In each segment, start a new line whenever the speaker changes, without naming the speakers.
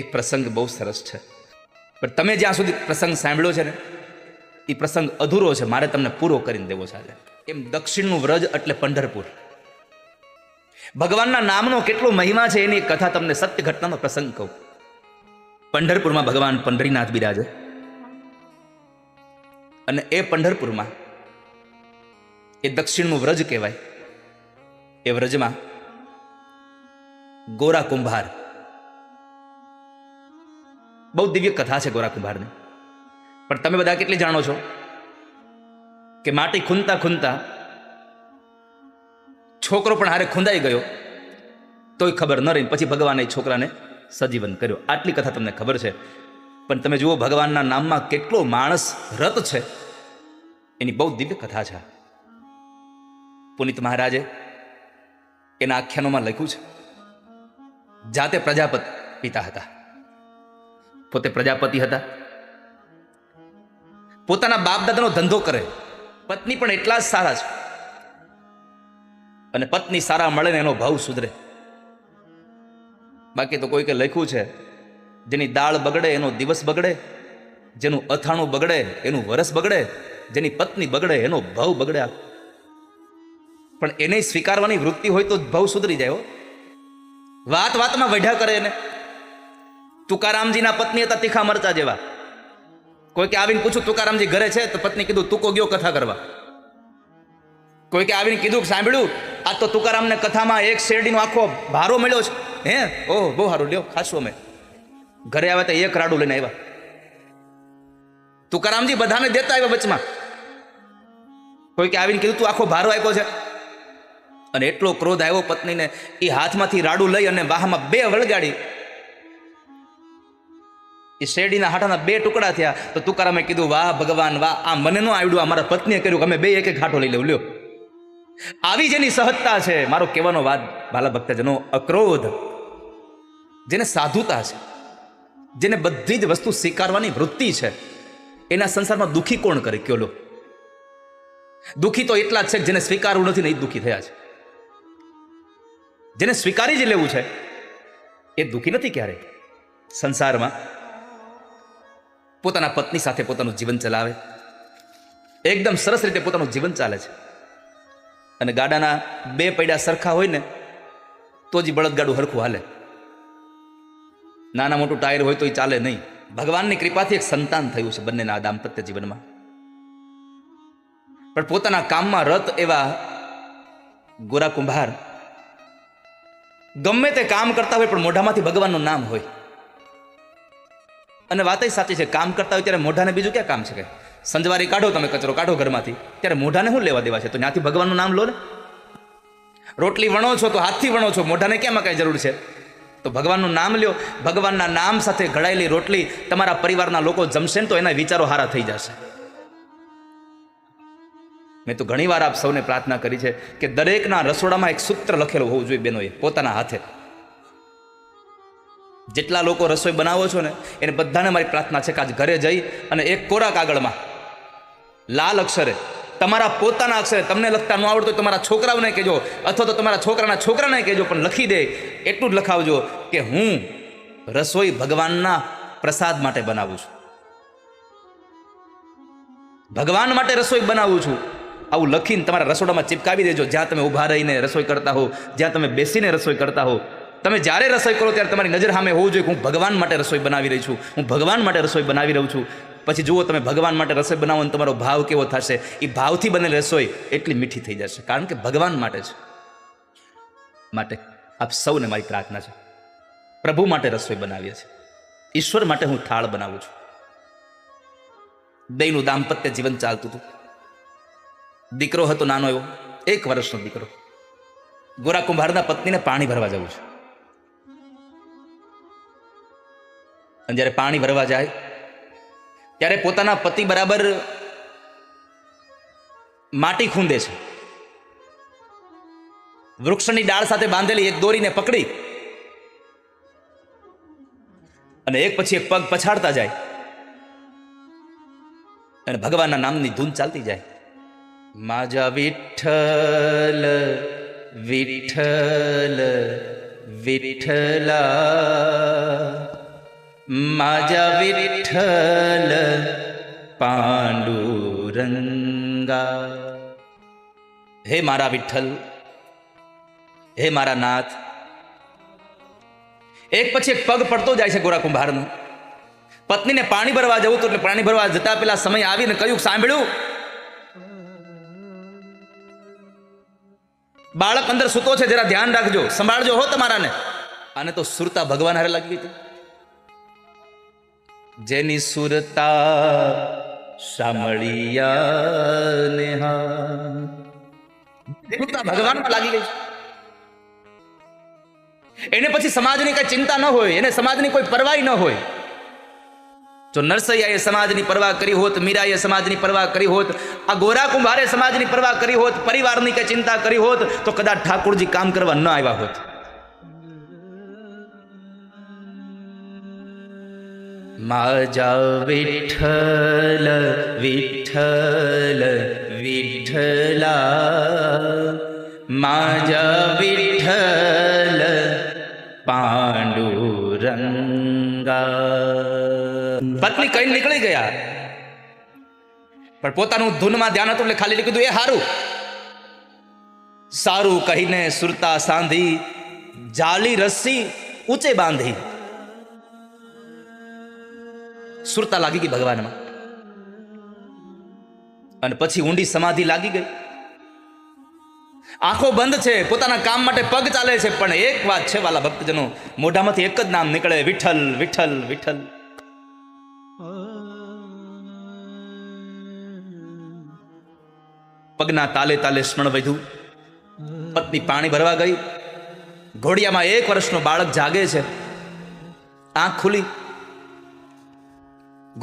એક પ્રસંગ બહુ સરસ છે, પણ તમે જ્યાં સુધી પ્રસંગ સાંભળ્યો છે ને એ પ્રસંગ અધૂરો છે, મારે તમને પૂરો કરીને દેવો છે આજે. એમ દક્ષિણનું વ્રજ એટલે પંઢરપુર. ભગવાનના નામનો કેટલો મહિમા છે એની કથા તમને સત્ય ઘટનાનો પ્રસંગ કહું. પંઢરપુરમાં ભગવાન પંઢરીનાથ બિરાજે અને એ પંઢરપુરમાં એ દક્ષિણનું વ્રજ કહેવાય. એ વ્રજમાં ગોરા કુંભાર, બહુ દિવ્ય કથા છે ગોરા કુંભારની. પણ તમે બધા કેટલી જાણો છો કે માટી ખૂંદતા ખૂંદતા છોકરો પણ હારે ખૂંદાઈ ગયો તોય ખબર ન રહી, પછી ભગવાને છોકરાને સજીવન કર્યો. આટલી કથા તમને ખબર છે. પણ તમે જુઓ ભગવાનના નામમાં કેટલો માણસ રત છે, એની બહુ દિવ્ય કથા છે. પુનિત મહારાજે એના આખ્યાનોમાં લખ્યું છે, જાતે પ્રજાપતિ પિતા હતા, પોતે પ્રજાપતિ હતા, પોતાના બાપ દાદાનો ધંધો કરે, પત્ની પણ એટલા જ સારા છે, અને પત્ની સારા મળે ને એનો ભાવ સુધરે. બાકી તો કોઈકે લખ્યું છે, જેની દાળ બગડે એનો દિવસ બગડે, જેનું અથાણું બગડે એનું વરસ બગડે, જેની પત્ની બગડે એનો ભાવ બગડે. પણ એને સ્વીકારવાની વૃત્તિ હોય તો ભાવ સુધરી જાય. વાત વાતમાં વઢ્યા કરે એને. તુકારામજીના પત્ની હતા તીખા મરચા જેવા. કોઈકે આવીને પૂછ્યું તુકારામજી ઘરે છે, તો પત્ની કીધું તુકો ગયો કથા કરવા. કોઈકે આવીને કીધું સાંભળ્યું આ તો તુકારામને કથામાં એક શેરડીનો આખો ભારો મળ્યો છે. હે ઓહ બહુ સારું, લ્યો ખાશું અમે. ઘરે આવ્યા તો એક રાડું લઈને આવ્યા. તુકારામજી બધાને દેતા આવ્યા વચમાં. કોઈકે આવીને કીધું તું આખો ભારો આપ્યો છે. અને એટલો ક્રોધ આવ્યો પત્નીને, એ હાથમાંથી રાડું લઈ અને વાહમાં બે વળગાડી. એ શેરડીના હાટાના બે ટુકડા થયા. તો તુકારામે કીધું વાહ ભગવાન વાહ, આ મને નો આવડ્યું, આ મારા પત્નીએ કર્યું, અમે બે એક એક હાટો લઈ લેવું. લ્યો, આવી જેની સહજતા છે, મારો કહેવાનો વાત ભાલા ભક્તજનો, અક્રોધ, જેને સાધુતા છે, જેને બધી જ વસ્તુ સ્વીકારવાની વૃત્તિ છે, એના સંસારમાં દુઃખી કોણ કરે કયો લો? દુઃખી તો એટલા જ છે જેને સ્વીકારવું નથી ને એ દુઃખી થયા છે. જેને સ્વીકારી જ લેવું છે એ દુઃખી નથી ક્યારેય. સંસારમાં પોતાના પત્ની સાથે પોતાનું જીવન ચલાવે, એકદમ સરસ રીતે પોતાનું જીવન ચાલે છે. અને ગાડાના બે પૈડા સરખા હોય ને તો જ બળદગાડું હરખું હાલે. નાના મોટું ટાયર હોય તો એ ચાલે નહીં. ભગવાનની કૃપાથી એક સંતાન થયું છે બંનેના દાંપત્ય જીવનમાં. પણ પોતાના કામમાં રત એવા ગોરા કુંભાર ગમે તે કામ કરતા હોય પણ મોઢામાંથી ભગવાનનું નામ હોય. અને વાત સાચી છે, કામ કરતા હોય ત્યારે મોઢાને બીજું ક્યાં કામ છે? કે સંજવારી કાઢો, તમે કચરો કાઢો ઘરમાંથી, ત્યારે મોઢાને શું લેવા દેવા છે? તો ત્યાંથી ભગવાનનું નામ લો ને. રોટલી વણો છો તો હાથથી વણો છો, મોઢાને કેમાં કાંઈ જરૂર છે? તો ભગવાનનું નામ લ્યો. ભગવાનના નામ સાથે ઘડાયેલી રોટલી તમારા પરિવારના લોકો જમશે ને તો એના વિચારો હારા થઈ જશે. મેં તો ઘણીવાર આપ સૌને પ્રાર્થના કરી છે કે દરેકના રસોડામાં એક સૂત્ર લખેલું હોવું જોઈએ બહેનોએ, પોતાના હાથે. જેટલા લોકો રસોઈ બનાવો છો ને એને બધાને મારી પ્રાર્થના છે કે આજ ઘરે જઈ અને એક કોરા કાગળમાં લાલ અક્ષરે, તમારા પોતાના અક્ષરે, તમને લખતા ન આવડતું તમારા છોકરાઓને કહેજો, અથવા તો તમારા છોકરાના છોકરાને કહેજો, પણ લખી દે એટલું જ લખાવજો કે હું રસોઈ ભગવાનના પ્રસાદ માટે બનાવું છું, ભગવાન માટે રસોઈ બનાવું છું. આવું લખીને તમારા રસોડામાં ચિપકાવી દેજો. જ્યાં તમે ઊભા રહીને રસોઈ કરતા હો, જ્યાં તમે બેસીને રસોઈ કરતા હો, તમે જ્યારે રસોઈ કરો ત્યારે તમારી નજર સામે હોવું જોઈએ કે હું ભગવાન માટે રસોઈ બનાવી રહી છું, હું ભગવાન માટે રસોઈ બનાવી રહ્યું છું. પછી જુઓ તમે ભગવાન માટે રસોઈ બનાવો ને તમારો ભાવ કેવો થશે. એ ભાવથી બનેલી રસોઈ એટલી મીઠી થઈ જશે, કારણ કે ભગવાન માટે છે. માટે આપ સૌને મારી પ્રાર્થના છે, પ્રભુ માટે રસોઈ બનાવીએ છીએ, ઈશ્વર માટે હું થાળ બનાવું છું. બેયનું દાંપત્ય જીવન ચાલતું હતું. દીકરો હતો નાનો એવો, 1 વર્ષનો દીકરો. ગોરા કુંભારના પત્નીને પાણી ભરવા જવું છે. અને જ્યારે પાણી ભરવા જાય ત્યારે પોતાના પતિ બરાબર માટી ખૂંદે છે. વૃક્ષની ડાળ સાથે બાંધેલી એક દોરીને પકડી અને એક પછી એક પગ પછાડતા જાય અને ભગવાનના નામની ધૂન ચાલતી જાય. માજા વિઠ્ઠલ વિઠ્ઠલ વિઠ્ઠલા માજા વિઠ્ઠલ પાંડુરંગા. હે મારા વિઠ્ઠલ, હે મારા નાથ. એક પછી એક પગ પડતો જાય છે ગોરા કુંભારનો. પત્નીને પાણી ભરવા જવું તો એટલે પાણી ભરવા જતા પેલા સમય આવીને કહ્યું, સાંભળ્યું, બાળક અંદર સૂતો છે, જરા ધ્યાન રાખજો, સંભાળજો હો તમારાને. આને તો સુરતા ભગવાન હારે લાગી ગઈ. જેની સુરતા સાંભળિયા સુરતા ભગવાનમાં લાગી ગઈ. એને પછી સમાજની કઈ ચિંતા ન હોય, એને સમાજની કોઈ પરવાહ ન હોય. જો નરસૈયાએ સમાજની પરવાહ કરી હોત, મીરાએ સમાજની પરવાહ કરી હોત, આ ગોરા કુંભારે સમાજની પરવાહ કરી હોત, પરિવારની કઈ ચિંતા કરી હોત, તો કદાચ ઠાકોરજી કામ કરવા ન આવ્યા હોત. માજા વિઠ્ઠલ વિઠ્ઠલ વિઠ્ઠલા, માજા વિઠ્ઠલ પાંડુરંગા. પત્ની કઈ નીકળી ગયા, પણ પોતાનું ધૂનમાં ધ્યાન હતું એટલે ખાલી કીધું, એ હારું સારું કહીને સુરતા સાંધી, જાલી રસ્સી ઊંચે બાંધી. સુરતા લાગી ગઈ ભગવાનમાં, અને પછી ઊંડી સમાધિ લાગી ગઈ. આંખો બંધ છે, પોતાના કામ માટે પગ ચાલે છે, પણ એક વાત છે વાલા ભક્તજનો, મોઢામાંથી એક જ નામ નીકળે, વિઠ્ઠલ વિઠ્ઠલ વિઠ્ઠલ. પગના તાલે તાલે સ્મરણ વધ્યું. પત્ની પાણી ભરવા ગઈ. ઘોડિયામાં 1 વર્ષનો બાળક જાગે છે. આંખ ખુલી.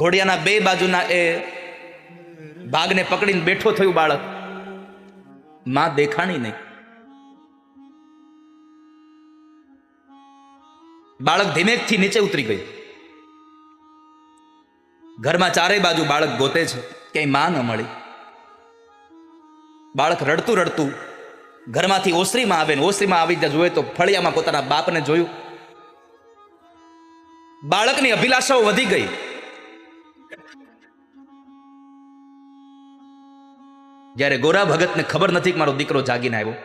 ઘોડિયાના 2 બાજુના એ ભાગને પકડીને બેઠો થયું બાળક. માં દેખાણી નહીં. બાળક ધીમેકથી નીચે ઉતરી ગયું. ઘરમાં ચારેય બાજુ બાળક ગોતે છે, ક્યાંય માં ન મળી. બાળક રડતું રડતું ઘરમાંથી ઓસરીમાં આવે, ઓસરીમાં આવી જોયે તો ફળિયામાં પોતાના બાપને જોયું. બાળકની અભિલાષાઓ વધી ગઈ. જ્યારે ગોરા ભગતને ખબર નથી કે મારો દીકરો જાગીને આવ્યો.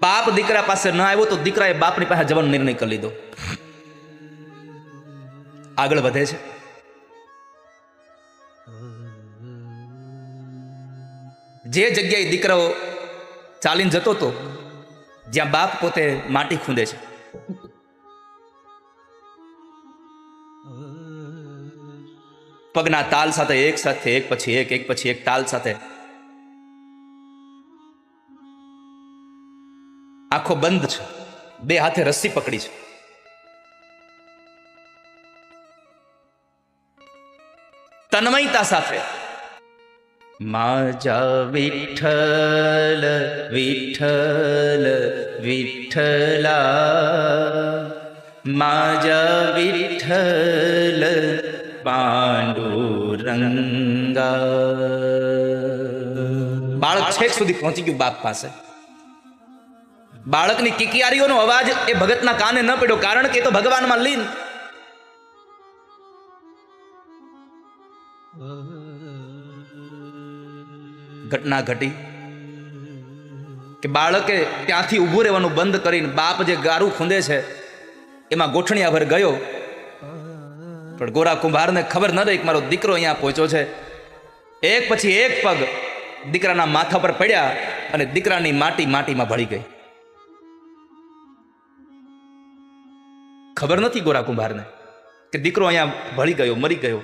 બાપ દીકરા પાસે ન આવ્યો તો દીકરાએ બાપની પાસે જવાનો નિર્ણય કરી લીધો. આગળ વધે છે. જે જગ્યાએ દીકરો ચાલીને જતો હતો, જ્યાં બાપ પોતે માટી ખૂંદે છે, પગના તાલ સાથે એક સાથે એક પછી એક તાલ સાથે આંખો બંધ છે, 2 હાથે રસ્સી પકડી છે. તન્મયતા સાથે માજા વિઠ્ઠલ વિઠ્ઠલ વિઠ્ઠલા, માજા વિઠ્ઠલ પાંડુરંગા. બાળક છેક સુધી પહોંચી ગયું બાપ પાસે. બાળકની કિકિયારીઓનો અવાજ એ ભગતના કાને ન પડ્યો, કારણ કે એ તો ભગવાનમાં લીન. ઘટના ઘટી કે બાળકે ત્યાંથી ઊભું રહેવાનું બંધ કરીને બાપ જે ગારું ખૂંદે છે એમાં ગોઠણિયાભર ગયો. પણ ગોરા કુંભારને ખબર ન રહી કે મારો દીકરો અહીંયા પહોંચ્યો છે. એક પછી એક પગ દીકરાના માથા પર પડ્યા અને દીકરાની માટી માટીમાં ભળી ગઈ. ખબર નથી ગોરા કુંભારને કે દીકરો અહીંયા ભળી ગયો, મરી ગયો.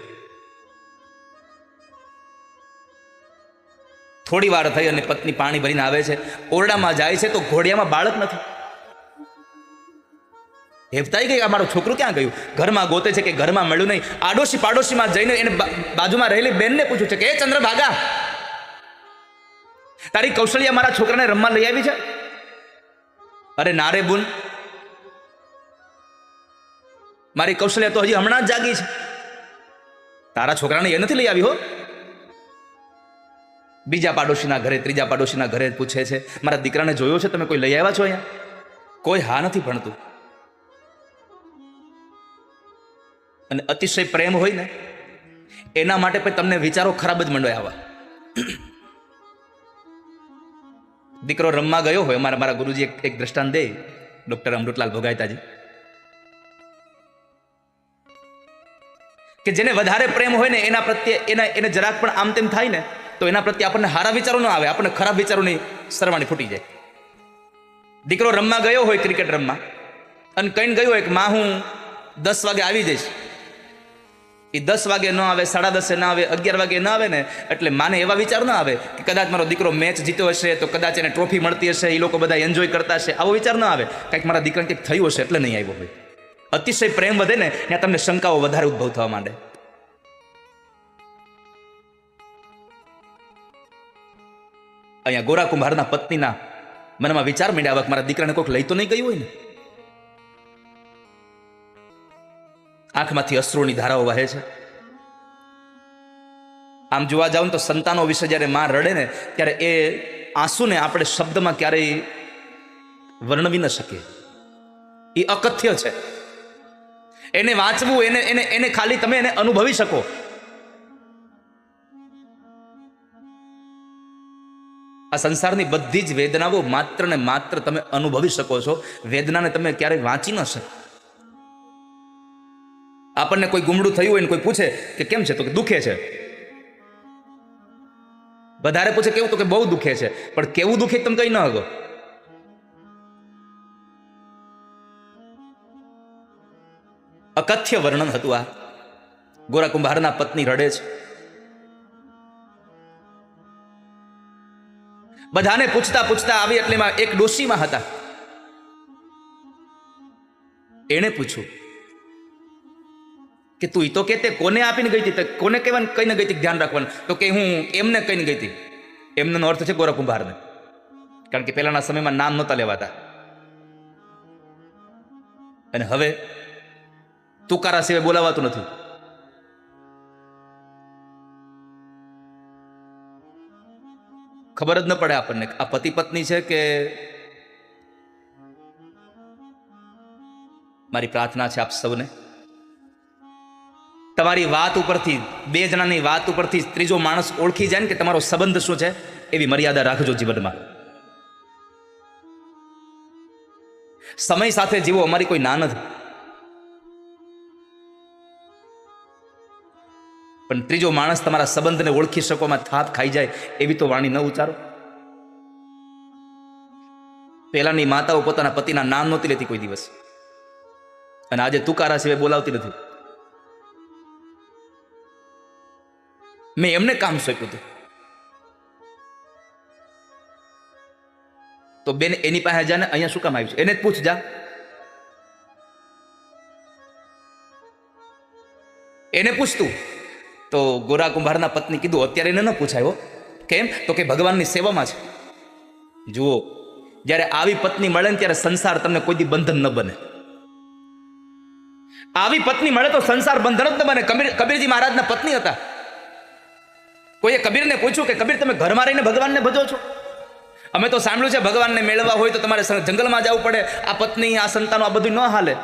થોડી વાર થઈ અને પત્ની પાણી ભરીને આવે છે. ઓરડામાં જાય છે તો ઘોડિયામાં બાળક નથી. હેફતાઈ ગઈ, આ મારું છોકરું ક્યાં ગયું? ઘરમાં ગોતે છે કે ઘરમાં મળ્યું નહીં. આડોશી પાડોશીમાં જઈને એને બાજુમાં રહેલી બેનને પૂછ્યું છે કે એ ચંદ્રભાગા, તારી કૌશલ્યા મારા છોકરાને રમવા લઈ આવી છે? અરે નારે બુન, મારી કૌશલ્યા તો હજી હમણાં જ જાગી છે, તારા છોકરાને એ નથી લઈ આવી હો. બીજા પાડોશીના ઘરે, ત્રીજા પાડોશીના ઘરે પૂછે છે, મારા દીકરાને જોયો છે, તમે કોઈ લઈ આવ્યા છો અહીંયા? કોઈ હા નથી ભણતું. અને અતિશય પ્રેમ હોય ને એના માટે પણ તમને વિચારો ખરાબ જ મંડોય આવા. દીકરો રમવા ગયો હોય, મારા ગુરુજી એક દ્રષ્ટાંત દે, ડોક્ટર અમૃતલાલ ભોગાયતાજી, કે જેને વધારે પ્રેમ હોય ને એના પ્રત્યે એને જરાક પણ આમ તેમ થાય ને તો એના પ્રત્યે આપણને સારા વિચારો ન આવે, આપણને ખરાબ વિચારોની સરવાણી ફૂટી જાય. દીકરો રમવા ગયો હોય, ક્રિકેટ રમવા, અને કહીને ગયો હોય કે માં હું 10 વાગે આવી જઈશ. એ 10 વાગે ન આવે, 10:30 ના આવે, 11 વાગે ના આવે ને એટલે માને એવા વિચાર ના આવે કે કદાચ મારો દીકરો મેચ જીત્યો હશે તો કદાચ એને ટ્રોફી મળતી હશે, એ લોકો બધા એન્જોય કરતા હશે, આવો વિચાર ના આવે. કંઈક મારા દીકરાને કંઈક થયું હશે એટલે નહીં આવ્યો હોય. અતિશય પ્રેમ વધે ને ત્યાં તમને શંકાઓ વધારે ઉદ્ભવ થવા માંડે. અહીંયા ગોરા કુંભારના પત્નીના મનમાં વિચાર માંડ્યા, મારા દીકરાને કોઈક લઈ તો નહીં ગયું હોય ને. આંખમાંથી અશ્રુની ધારાઓ વહે છે. આમ જોવા જાવ તો સંતાનો વિશે જ્યારે માં રડે ને ત્યારે એ આંસુને આપણે શબ્દમાં ક્યારેય વર્ણવી ન શકીએ. એ અકથ્ય છે. એને વાંચવું, એને ખાલી તમે એને અનુભવી શકો. આ સંસારની બધી જ વેદનાઓ માત્ર ને માત્ર તમે અનુભવી શકો છો. વેદનાને તમે ક્યારેય વાંચી ન શકો. આપણને કોઈ ગુમડું થયું હોય ને કોઈ પૂછે કે કેમ છે, તો કે દુખે છે. વધારે પૂછે કેવું, તો કે બહુ દુખે છે. પણ કેવું દુખે તમે કઈ ન હકો. અકથ્ય વર્ણન હતું આ. ગોરા કુંભારના પત્ની રડે છે. બધાને પૂછતા પૂછતા આવી એટલેમાં એક ડોશીમાં હતા. એણે પૂછ્યું કે તું તો કે તે કોને આપીને ગઈ હતી, કોને કહેવાનું કઈને ગઈ હતી ધ્યાન રાખવાનું, તો કે હું એમને કહીને ગઈ હતી. એમનો અર્થ છે ગોરા કુંભારને, કારણ કે પહેલાના સમયમાં નામ નહોતા લેવાતા. અને હવે તુકારા સિવાય બોલાવાતું નથી. ખબર જ ન પડે આપણને આ પતિ પત્ની છે કે. મારી પ્રાર્થના છે આપ સૌને, તમારી વાત ઉપરથી, બે જણાની વાત ઉપરથી ત્રીજો માણસ ઓળખી જાય ને કે તમારો સંબંધ શું છે, એવી મર્યાદા રાખજો જીવનમાં. સમય સાથે જીવો, અમારી કોઈ ના નથી, પણ ત્રીજો માણસ તમારા સંબંધને ઓળખી શકોમાં થાપ ખાઈ જાય એવી તો વાણી ન ઉચ્ચારો. પહેલાની માતાઓ પોતાના પતિના નામ નહોતી લેતી કોઈ દિવસ, અને આજે તુકારા સિવાય બોલાવતી નથી. મેં એમને કામ સોંપ્યું હતું, તો બેન એની પાસે જા ને, અહીંયા શું કામ આવ્યું છે એને જ પૂછ જા. એને પૂછતું. તો ગોરા કુંભારના પત્ની કીધું અત્યારે એને ન પૂછાયો. કેમ? તો કે ભગવાનની સેવામાં છે. જુઓ, જ્યારે આવી પત્ની મળે ને ત્યારે સંસાર તમને કોઈ દી બંધન ન બને. આવી પત્ની મળે તો સંસાર બંધન જ ન બને. કબીરજી મહારાજના પત્ની હતા. કોઈએ કબીરને પૂછ્યું કે કબીર તમે ઘરમાં રહીને ભગવાનને ભજો છો? અમે તો સાંભળ્યું છે ભગવાનને મેળવવા હોય તો તમારે જંગલમાં જવું પડે, આ પત્ની આ સંતાનો આ બધું ન હાલે.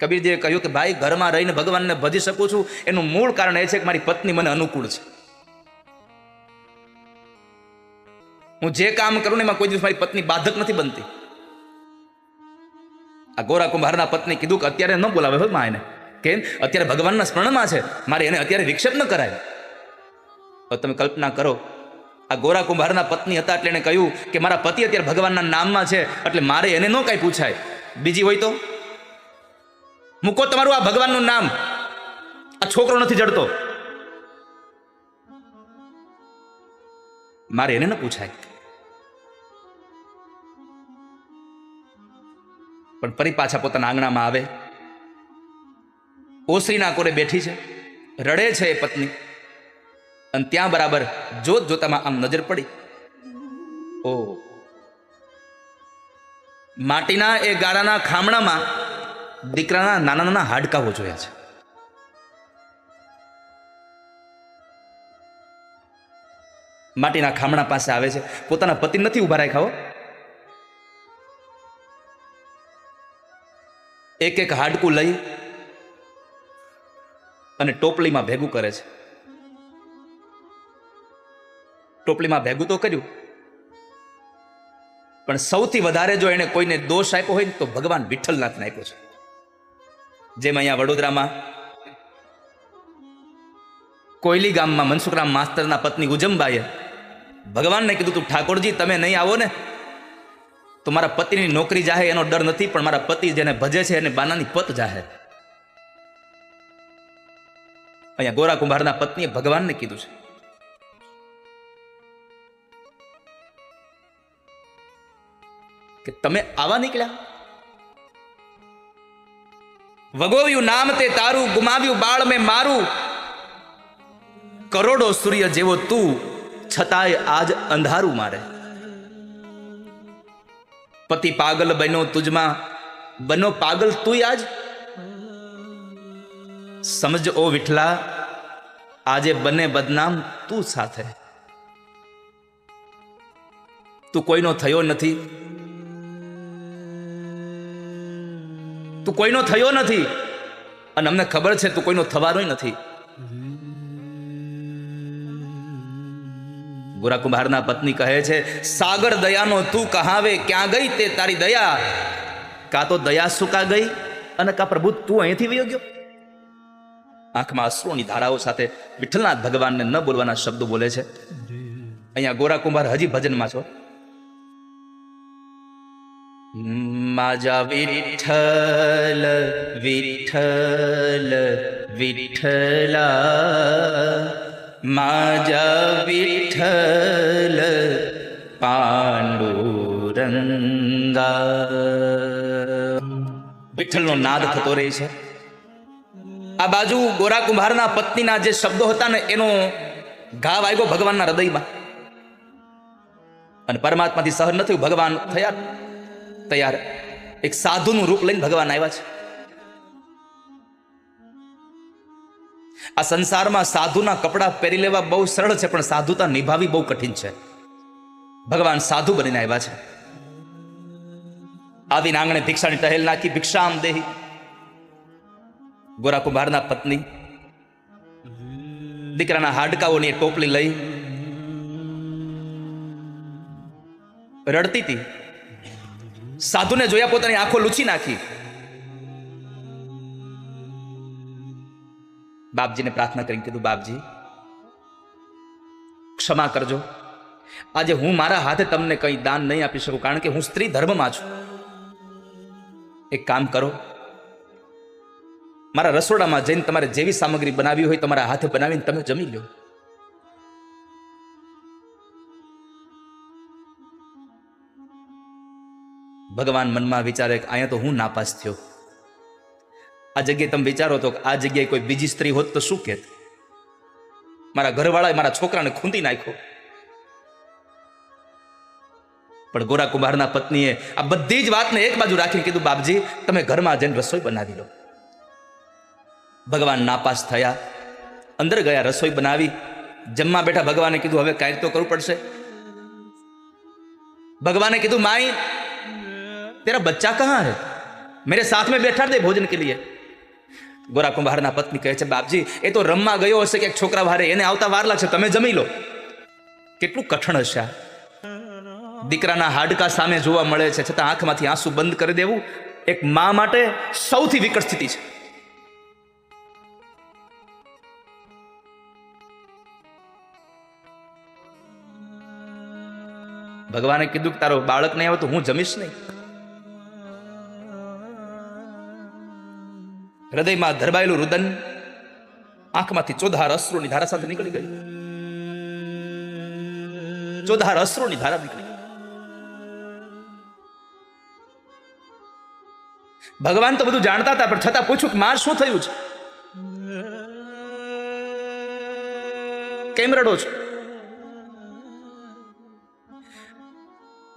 કબીરજીએ કહ્યું કે ભાઈ ઘરમાં રહીને ભગવાનને ભજી શકું છું એનું મૂળ કારણ એ છે કે મારી પત્ની મને અનુકૂળ છે. હું જે કામ કરું ને એમાં કોઈ દિવસ મારી પત્ની બાધક નથી બનતી. આ ગોરા કુંભારના પત્ની કીધું કે અત્યારે ન બોલાવે હોય માં એને. કેમ? અત્યારે ભગવાનના સ્મરણમાં છે, મારે એને અત્યારે વિક્ષેપ ન કરાય. હવે તમે કલ્પના કરો, આ ગોરા કુંભારના પત્ની હતા એટલે એને કહ્યું કે મારા પતિ અત્યારે ભગવાનના નામમાં છે એટલે મારે એને ન કાંઈ પૂછાય. બીજી હોય તો મૂકો તમારું આ ભગવાનનું નામ, આ છોકરો નથી જડતો, મારે એને ન પૂછાય. પણ ફરી પાછા પોતાના આંગણામાં આવે. ઓસરીના કોરે બેઠી છે, રડે છે એ પત્ની, અને ત્યાં બરાબર જોત જોતામાં આમ નજર પડી. ઓ, માટીના એ ગાળાના ખામણામાં દીકરાના નાના નાના હાડકાઓ જોયા છે. માટીના ખામણા પાસે આવે છે, પોતાના પતિ નથી ઉભા રાખ્યા. એક એક હાડકું લઈ અને ટોપલીમાં ભેગું કરે છે. ટોપલીમાં ભેગું તો કર્યું, પણ સૌથી વધારે જો એને કોઈને દોષ આપ્યો હોય ને તો ભગવાન વિઠ્ઠલનાથને આપ્યો છે. જેમ અહીંયા વડોદરામાં કોયલી ગામમાં મનસુખરામ માસ્તરના પત્ની ઉજમબાઈએ ભગવાનને કીધું, તું ઠાકોરજી તમે નહીં આવો ને તો મારા પતિની નોકરી જાહે, એનો ડર નથી, પણ મારા પતિ જેને ભજે છે એને બાનાની પત જાહે. અહીંયા ગોરા કુંભારના પત્નીએ ભગવાનને કીધું છે. કે તમે આવા નીકળ્યા, વગોવ્યું નામ તે તારું, ગુમાવ્યું બાળ મેં મારું, કરોડો સૂર્ય જેવો તું, છતાંય આજ અંધારું મારે. પતિ પાગલ બન્યો તુજમાં, બનો પાગલ તું આજ. સમજ ઓ વિઠલા, આજે બને બદનામ તું સાથે. તું કોઈનો થયો નથી, તું કોઈનો થયો નથી, અને અમને ખબર છે તું કોઈનો થવાનો નથી. ગોરા કુંભારના પત્ની કહે છે, સાગર દયાનો તું કહાવે, ક્યાં ગઈ તે તારી દયા. કા તો દયા સુકા ગઈ, અને કા પ્રભુ તું અહીંથી વયો ગયો. આંખમાં અશ્રુની ધારાઓ સાથે વિઠ્ઠલનાથ ભગવાનને ન બોલવાના શબ્દો બોલે છે. અહીંયા ગોરા કુંભાર હજી ભજનમાં છો. માજા વિઠ્ઠલ વિઠ્ઠલ વિઠ્ઠલા, માજા વિઠ્ઠલ પાંડુરંગા. વિઠ્ઠલનો નાદ થતો રહે છે. આ બાજુ ગોરા કુંભારના પત્નીના જે શબ્દો હતા ને એનો ઘા વાગ્યો ભગવાનના હૃદયમાં, અને પરમાત્માથી સહન ન થયું. ભગવાન થયા તૈયાર, એક સાધુનું રૂપ લઈને ભગવાન આવ્યા છે. આ સંસારમાં સાધુના કપડા પહેરી લેવા બહુ સરળ છે, પણ સાધુતા નિભાવી બહુ કઠિન છે. ભગવાન સાધુ બનીને આવ્યા છે. આવીને આંગણે ભિક્ષાની ટહેલ નાખી, ભિક્ષામ દેહી. ગોરા કુંભારના પત્ની દીકરાના હાડકાઓની ટોપલી લઈ રડતી હતી. સાધુને જોયા પોતાની આંખો લૂછી નાખી. બાપજીને પ્રાર્થના કરીને કીધું, બાપજી ક્ષમા કરજો, આજે હું મારા હાથે તમને કંઈ દાન નહીં આપી શકું, કારણ કે હું સ્ત્રી ધર્મમાં છું. એક કામ કરો, મારા રસોડામાં જઈને તમારે જેવી સામગ્રી બનાવી હોય તમારા હાથે બનાવીને તમે જમી લો. ભગવાન મનમાં વિચારે કે અહીંયા તો હું નાપાસ થયો. આ જગ્યાએ તમે વિચારો તો આ જગ્યાએ કોઈ બીજી સ્ત્રી હોત તો શું કહેત? મારા ઘરવાળાએ મારા છોકરાને ખૂંદી નાખ્યો. પણ ગોરા કુંભારના પત્નીએ આ બધી જ વાતને એક બાજુ રાખીને કીધું, બાપજી તમે ઘરમાં જઈને રસોઈ બનાવી લો. ભગવાન નાપાસ થયા, અંદર ગયા, રસોઈ બનાવી, જમવા બેઠા. ભગવાને કીધું હવે કાંઈક તો કરવું પડશે. ભગવાને કીધું, माई तेरा बच्चा कहाँ है, मेरे साथ में बैठा दे भोजन के लिए. ગોરા કુંભારના પત્ની કહે છે, બાપજી એ તો રમવા ગયો હશે કે છોકરા વારે, એને આવતા વાર લાગશે, તમે જમી લો. કેટલું કઠણ હશે આ. દીકરાના હાડકા સામે જોવા મળે છે, છતાં આંખમાંથી આંસુ બંધ કરી દેવું એક મા માટે સૌથી વિકટ સ્થિતિ છે. ભગવાને કીધું કે તારો બાળક નહીં આવે તો હું જમીશ નહીં. હૃદયમાં ધરબાયેલું રુદન આંખમાંથી ચોધાર અશ્રુની ધારા સાથે નીકળી ગઈ. ચોધાર અશ્રુની ધારા નીકળી ગઈ. ભગવાન તો બધું જાણતા હતા, પણ છતાં પૂછ્યું કે માં શું થયું છે, કેમ રડો છો?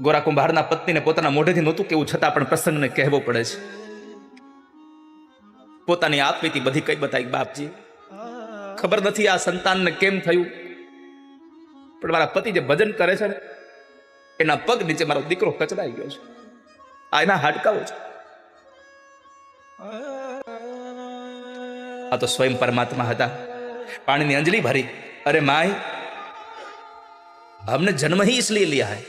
ગોરા કુંભારના પત્નીને પોતાના મોઢેથી નહોતું કેવું, છતાં પણ પ્રસંગને કહેવો પડે છે. પોતાની આપવીતી બધી કઈ બતાવી, બાપજી ખબર નથી આ સંતાનને કેમ થયું, પણ મારા પતિ જે ભજન કરે છે ને એના પગ નીચે મારો દીકરો કચડાઈ ગયો છે, આ એના હાડકાઓ છે. આ તો સ્વયં પરમાત્મા હતા. पानी अंजलि भरी, अरे माई हमने जन्म ही इसलिए लिया है,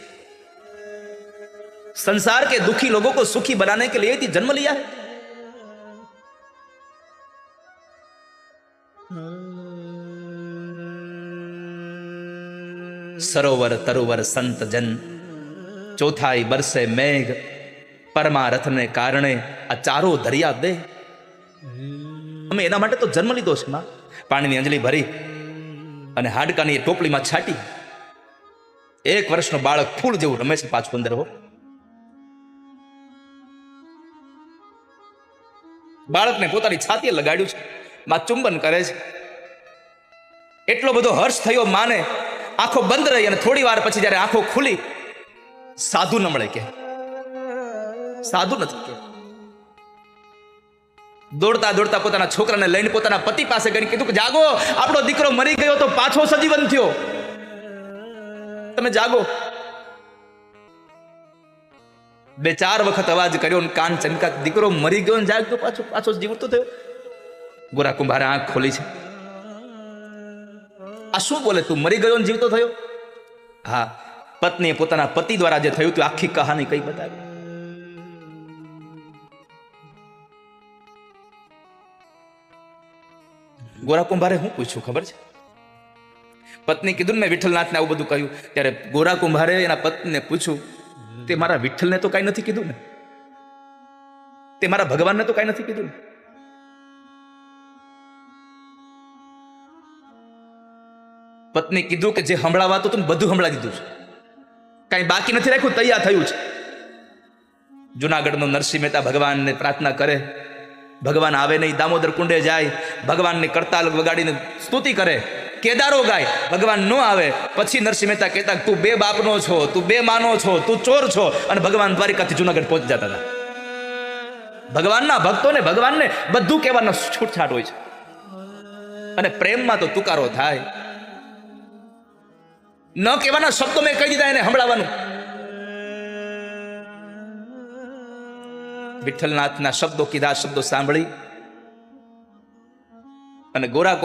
संसार के दुखी लोगों को सुखी बनाने के लिए ही जन्म लिया है. सरोवर तरोवर संत जन, चौथाई बरसे मेघ, परमारथ ने कारणे आ चारो दरिया दे. અમે એના માટે તો જન્મ લીધો છે માં. પાણીની અંજલિ ભરી અને હાડકાની ટોપલીમાં છાટી. 1 વર્ષનો બાળક ફૂલ જેવું રમે છે પાછું અંદર. હો, બાળકને પોતાની છાતીએ લગાડ્યું છે, માં ચુંબન કરે છે. એટલો બધો હર્ષ થયો માને. આંખો બંધ રહી અને થોડી વાર પછી જયારે આંખો ખુલી, સાધુ ન મળે. કે સાધુ નથી. કે દોડતા દોડતા પોતાના છોકરાને લઈને પોતાના પતિ પાસે ગઈ કીધું કે જાગો, આપણો દીકરો મરી ગયો તો પાછો સજીવન થયો, તમે જાગો. 2-4 વખત અવાજ કર્યો ને કાન ચમકા, દીકરો મરી ગયો ને જાગતો પાછો જીવતો થયો. ગોરા કુંભારે આંખ ખોલી છે. આ શું બોલે, તું મરી ગયો ને જીવતો થયો? હા, પત્નીએ પોતાના પતિ દ્વારા જે થયું તે આખી કહાની કઈ બતાવી. ગોરા કુંભારે હું પૂછ્યું ખબર છે? પત્ની કીધું ને મેં વિઠ્ઠલનાથને આવું બધું કહ્યું. ત્યારે ગોરા કુંભારે એના પત્નીને પૂછ્યું, તે મારા વિઠ્ઠલને તો કઈ નથી કીધું ને, તે મારા ભગવાનને તો કઈ નથી કીધું ને. પત્ની કીધું કે જે સંભળાવાતું હતું બધું સંભળાવી દીધું છે, કઈ બાકી નથી રાખ્યું, તૈયાર થયું છે. જુનાગઢનો નરસિંહ મહેતા ભગવાનને પ્રાર્થના કરે, ભગવાન આવે નહીં. દામોદર કુંડે જાય, ભગવાનની કરતાલ વગાડીને સ્તુતિ કરે, કેદારો ગાય, ભગવાન ન આવે. પછી નરસિંહ મહેતા કહેતા તું 2 બાપનો છો, તું 2 માનો છો, તું ચોર છો. અને ભગવાન દ્વારિકાથી જુનાગઢ પહોંચી જતા હતા. ભગવાનના ભક્તોને ભગવાનને બધું કહેવાનો છૂટછાટ હોય છે. અને પ્રેમમાં તો તુકારો થાય. ન કહેવાના શબ્દો મેં કહી દીધા, એને સંભળાવવાનું. વિઠ્ઠલનાથના શબ્દો કીધા, શબ્દો સાંભળી અને ગોરા